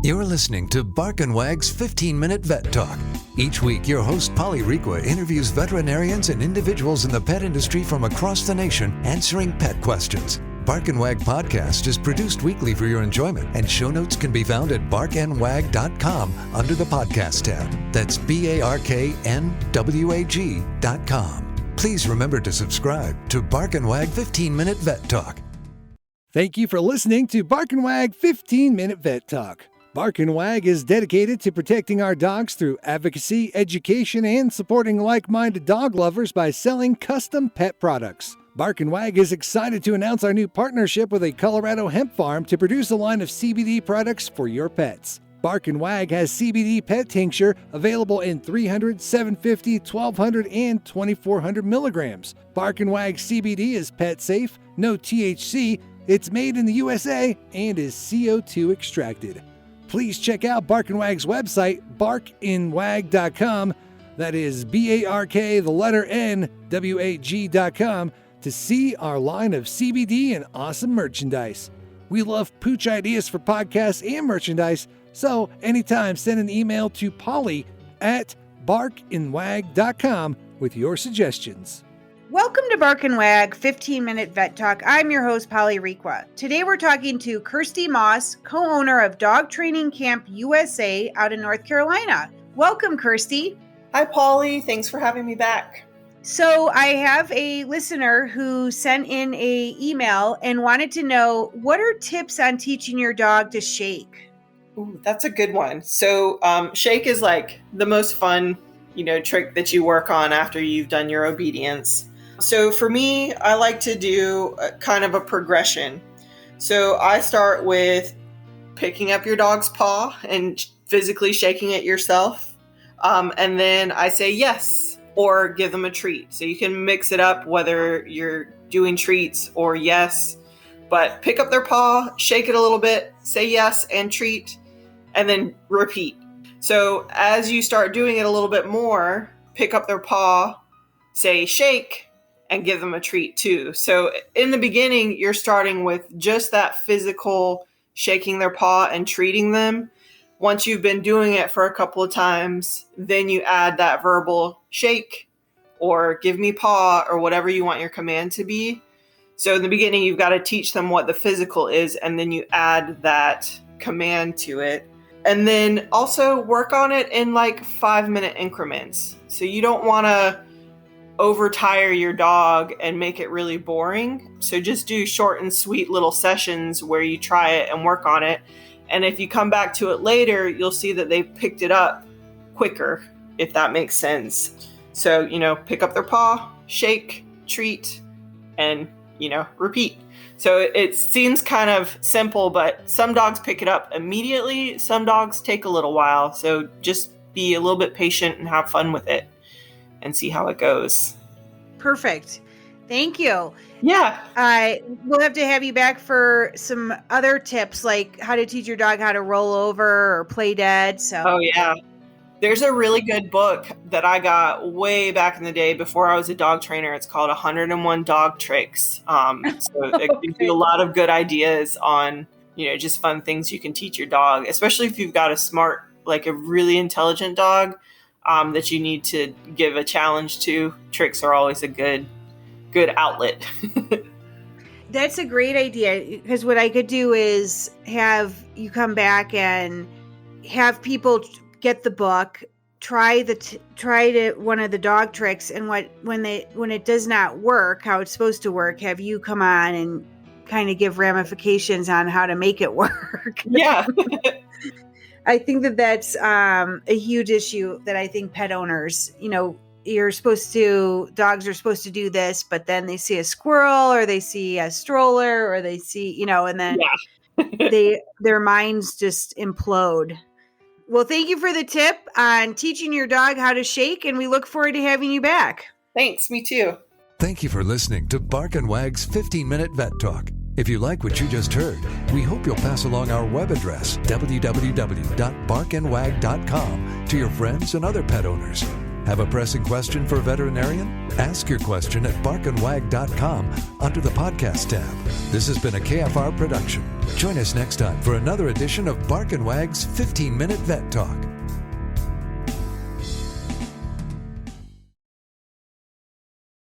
You're listening to Bark and Wag's 15-Minute Vet Talk. Each week, your host, Polly Requa, interviews veterinarians and individuals in the pet industry from across the nation answering pet questions. Bark and Wag podcast is produced weekly for your enjoyment, and show notes can be found at barkandwag.com under the podcast tab. That's barknwag.com. Please remember to subscribe to Bark and Wag 15-Minute Vet Talk. Thank you for listening to Bark and Wag 15-Minute Vet Talk. Bark and Wag is dedicated to protecting our dogs through advocacy, education, and supporting like-minded dog lovers by selling custom pet products. Bark and Wag is excited to announce our new partnership with a Colorado hemp farm to produce a line of CBD products for your pets. Bark and Wag has CBD pet tincture available in 300, 750, 1200, and 2400 milligrams. Bark and Wag CBD is pet safe, no THC, it's made in the USA, and is CO2 extracted. Please check out Bark and Wag's website, barkandwag.com. That is BARK, to see our line of CBD and awesome merchandise. We love pooch ideas for podcasts and merchandise, so anytime send an email to Polly at barkandwag.com with your suggestions. Welcome to Bark and Wag 15-Minute Vet Talk. I'm your host, Polly Requa. Today we're talking to Kersti Moss, co-owner of Dog Training Camp USA out in North Carolina. Welcome, Kersti. Hi, Polly. Thanks for having me back. So I have a listener who sent in an email and wanted to know, what are tips on teaching your dog to shake? Ooh, that's a good one. So shake is like the most fun, trick that you work on after you've done your obedience. So for me, I like to do kind of a progression. So I start with picking up your dog's paw and physically shaking it yourself. And then I say yes, or give them a treat. So you can mix it up whether you're doing treats or yes, but pick up their paw, shake it a little bit, say yes and treat, and then repeat. So as you start doing it a little bit more, pick up their paw, say shake, and give them a treat too. So in the beginning, you're starting with just that physical shaking their paw and treating them. Once you've been doing it for a couple of times, then you add that verbal shake or give me paw or whatever you want your command to be. So in the beginning, you've got to teach them what the physical is, and then you add that command to it. And then also work on it in like 5-minute increments. So you don't want to overtire your dog and make it really boring. So just do short and sweet little sessions where you try it and work on it. And if you come back to it later, you'll see that they've picked it up quicker, if that makes sense. So, pick up their paw, shake, treat, and, repeat. So it seems kind of simple, but some dogs pick it up immediately. Some dogs take a little while. So just be a little bit patient and have fun with it and see how it goes. Perfect. Thank you. Yeah. We'll have to have you back for some other tips, like how to teach your dog how to roll over or play dead. Oh, yeah. There's a really good book that I got way back in the day before I was a dog trainer. It's called 101 Dog Tricks. So it gives you a lot of good ideas on, just fun things you can teach your dog, especially if you've got a smart, like a really intelligent dog that you need to give a challenge to. Tricks are always a good outlet. That's a great idea, because what I could do is have you come back and have people get the book, try one of the dog tricks, and when it does not work how it's supposed to work, have you come on and kind of give ramifications on how to make it work. Yeah. I think that's a huge issue that I think pet owners, dogs are supposed to do this, but then they see a squirrel or they see a stroller or they see, and then their minds just implode. Well, thank you for the tip on teaching your dog how to shake, and we look forward to having you back. Thanks, me too. Thank you for listening to Bark and Wag's 15-Minute Vet Talk. If you like what you just heard, we hope you'll pass along our web address, www.barkandwag.com, to your friends and other pet owners. Have a pressing question for a veterinarian? Ask your question at barkandwag.com under the podcast tab. This has been a KFR production. Join us next time for another edition of Bark and Wag's 15-Minute Vet Talk.